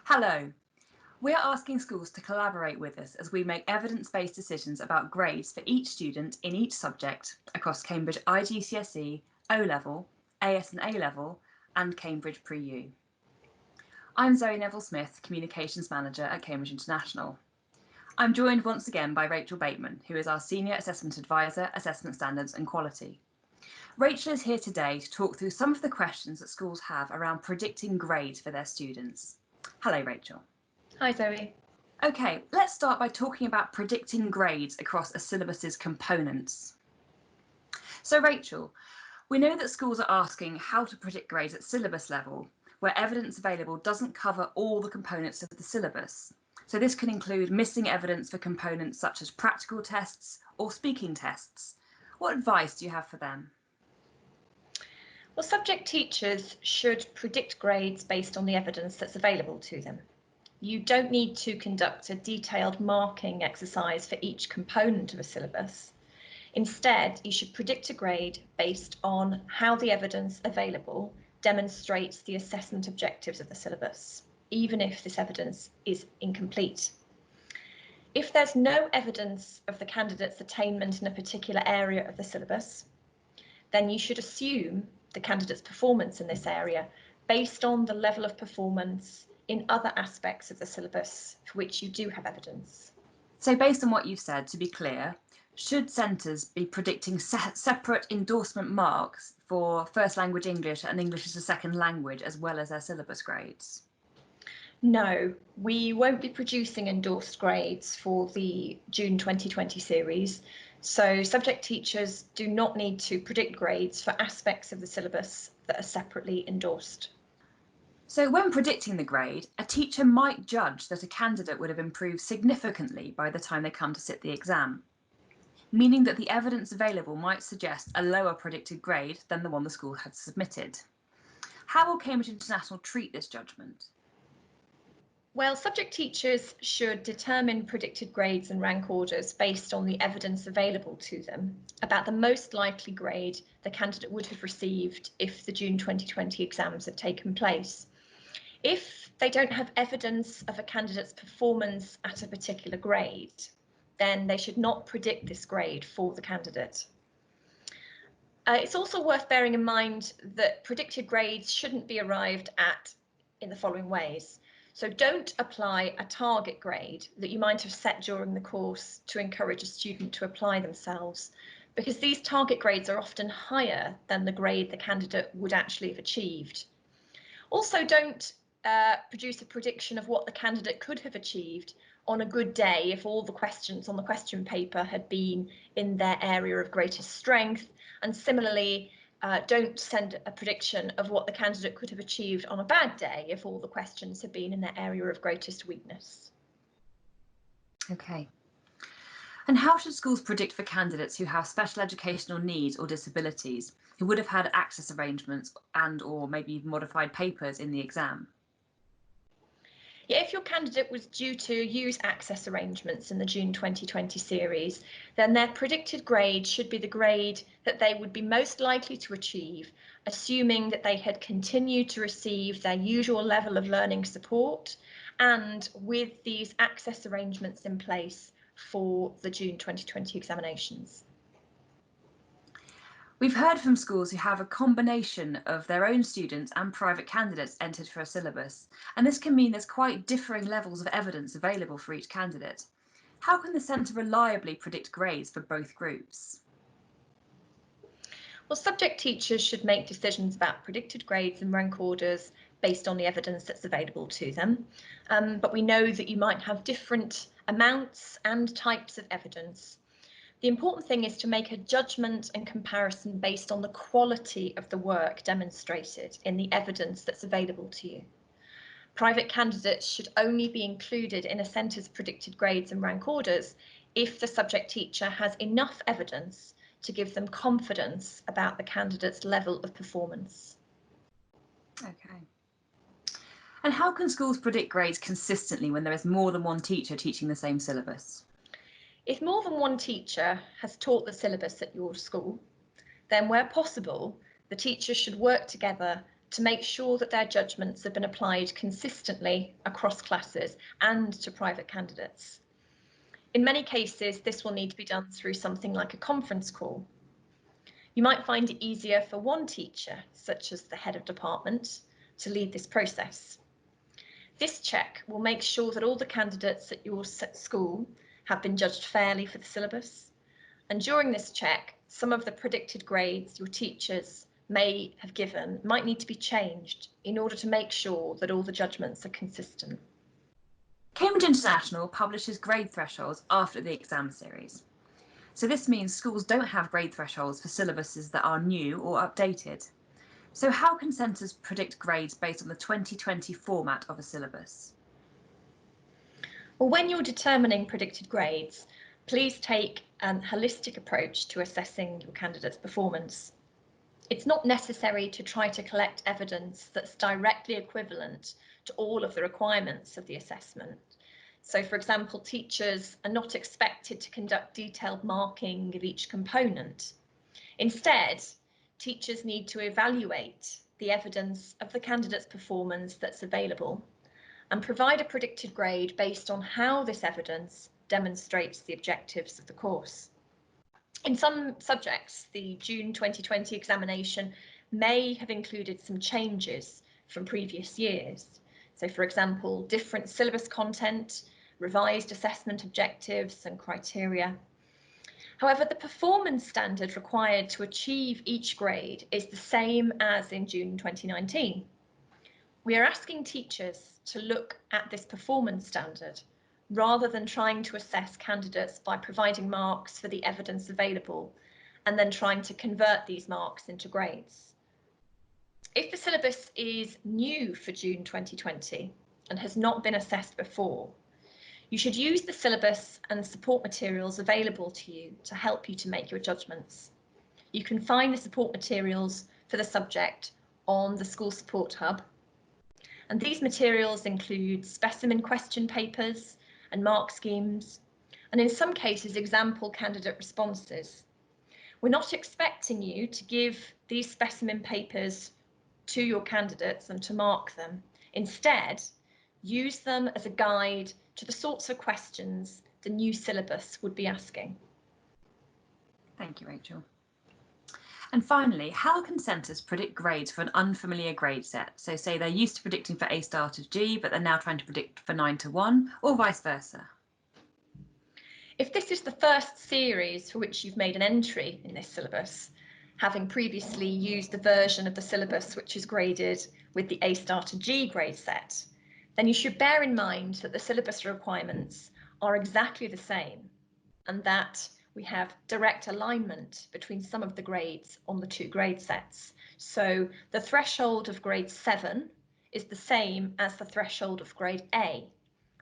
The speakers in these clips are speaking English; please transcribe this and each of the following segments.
Hello. We are asking schools to collaborate with us as we make evidence-based decisions about grades for each student in each subject across Cambridge IGCSE, O-Level, AS and A-Level and Cambridge Pre-U. I'm Zoe Neville-Smith, Communications Manager at Cambridge International. I'm joined once again by Rachel Bateman, who is our Senior Assessment Advisor, Assessment Standards and Quality. Rachel is here today to talk through some of the questions that schools have around predicting grades for their students. Hello, Rachel. Hi, Zoe. Okay, let's start by talking about predicting grades across a syllabus's components. So, Rachel, we know that schools are asking how to predict grades at syllabus level, where evidence available doesn't cover all the components of the syllabus. So this can include missing evidence for components such as practical tests or speaking tests. What advice do you have for them? Well, subject teachers should predict grades based on the evidence that's available to them. You don't need to conduct a detailed marking exercise for each component of a syllabus. Instead, you should predict a grade based on how the evidence available demonstrates the assessment objectives of the syllabus, even if this evidence is incomplete. If there's no evidence of the candidate's attainment in a particular area of the syllabus, then you should assume the candidate's performance in this area based on the level of performance in other aspects of the syllabus for which you do have evidence. So based on what you've said, to be clear, should centres be predicting separate endorsement marks for first language English and English as a second language as well as their syllabus grades? No, we won't be producing endorsed grades for the June 2020 series, so subject teachers do not need to predict grades for aspects of the syllabus that are separately endorsed. So when predicting the grade, a teacher might judge that a candidate would have improved significantly by the time they come to sit the exam, meaning that the evidence available might suggest a lower predicted grade than the one the school had submitted. How will Cambridge International treat this judgment? Well, subject teachers should determine predicted grades and rank orders based on the evidence available to them about the most likely grade the candidate would have received if the June 2020 exams had taken place. If they don't have evidence of a candidate's performance at a particular grade, then they should not predict this grade for the candidate. It's also worth bearing in mind that predicted grades shouldn't be arrived at in the following ways. So don't apply a target grade that you might have set during the course to encourage a student to apply themselves, because these target grades are often higher than the grade the candidate would actually have achieved. Also, don't produce a prediction of what the candidate could have achieved on a good day if all the questions on the question paper had been in their area of greatest strength, and similarly, don't send a prediction of what the candidate could have achieved on a bad day if all the questions had been in their area of greatest weakness. Okay. And how should schools predict for candidates who have special educational needs or disabilities, who would have had access arrangements and or maybe even modified papers in the exam? Yeah, if your candidate was due to use access arrangements in the June 2020 series, then their predicted grade should be the grade that they would be most likely to achieve, assuming that they had continued to receive their usual level of learning support and with these access arrangements in place for the June 2020 examinations. We've heard from schools who have a combination of their own students and private candidates entered for a syllabus, and this can mean there's quite differing levels of evidence available for each candidate. How can the centre reliably predict grades for both groups? Well, subject teachers should make decisions about predicted grades and rank orders based on the evidence that's available to them. But we know that you might have different amounts and types of evidence. The important thing is to make a judgment and comparison based on the quality of the work demonstrated in the evidence that's available to you. Private candidates should only be included in a centre's predicted grades and rank orders if the subject teacher has enough evidence to give them confidence about the candidate's level of performance. Okay. And how can schools predict grades consistently when there is more than one teacher teaching the same syllabus? If more than one teacher has taught the syllabus at your school, then where possible, the teachers should work together to make sure that their judgments have been applied consistently across classes and to private candidates. In many cases, this will need to be done through something like a conference call. You might find it easier for one teacher, such as the head of department, to lead this process. This check will make sure that all the candidates at your school have been judged fairly for the syllabus. And during this check, some of the predicted grades your teachers may have given might need to be changed in order to make sure that all the judgments are consistent. Cambridge International publishes grade thresholds after the exam series. So this means schools don't have grade thresholds for syllabuses that are new or updated. So how can centres predict grades based on the 2020 format of a syllabus? Well, when you're determining predicted grades, please take a holistic approach to assessing your candidate's performance. It's not necessary to try to collect evidence that's directly equivalent to all of the requirements of the assessment. So, for example, teachers are not expected to conduct detailed marking of each component. Instead, teachers need to evaluate the evidence of the candidate's performance that's available and provide a predicted grade based on how this evidence demonstrates the objectives of the course. In some subjects, the June 2020 examination may have included some changes from previous years. So, for example, different syllabus content, revised assessment objectives and criteria. However, the performance standard required to achieve each grade is the same as in June 2019. We are asking teachers to look at this performance standard rather than trying to assess candidates by providing marks for the evidence available and then trying to convert these marks into grades. If the syllabus is new for June 2020 and has not been assessed before, you should use the syllabus and support materials available to you to help you to make your judgments. You can find the support materials for the subject on the School Support Hub. And these materials include specimen question papers and mark schemes, and in some cases, example candidate responses. We're not expecting you to give these specimen papers to your candidates and to mark them. Instead, use them as a guide to the sorts of questions the new syllabus would be asking. Thank you, Rachel. And finally, how can centres predict grades for an unfamiliar grade set? So say they're used to predicting for A star to G, but they're now trying to predict for 9 to 1, or vice versa. If this is the first series for which you've made an entry in this syllabus, having previously used the version of the syllabus which is graded with the A star to G grade set, then you should bear in mind that the syllabus requirements are exactly the same and that we have direct alignment between some of the grades on the two grade sets. So the threshold of grade 7 is the same as the threshold of grade A.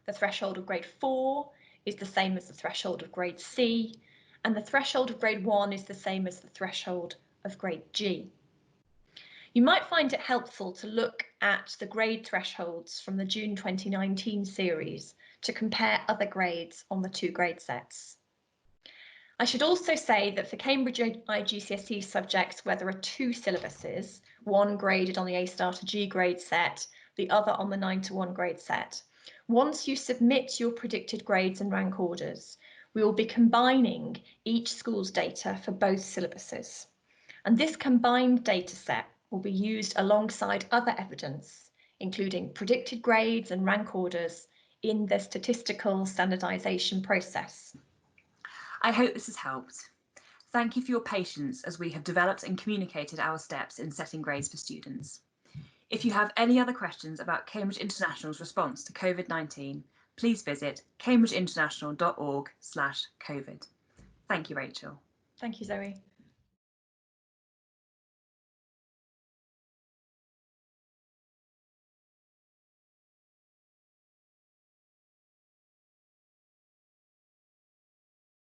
The threshold of grade 4 is the same as the threshold of grade C, and the threshold of grade 1 is the same as the threshold of grade G. You might find it helpful to look at the grade thresholds from the June 2019 series to compare other grades on the two grade sets. I should also say that for Cambridge IGCSE subjects where there are two syllabuses, one graded on the A star to G grade set, the other on the 9 to 1 grade set, once you submit your predicted grades and rank orders, we will be combining each school's data for both syllabuses. And this combined data set will be used alongside other evidence, including predicted grades and rank orders in the statistical standardisation process. I hope this has helped. Thank you for your patience as we have developed and communicated our steps in setting grades for students. If you have any other questions about Cambridge International's response to COVID-19, please visit cambridgeinternational.org/COVID. Thank you, Rachel. Thank you, Zoe.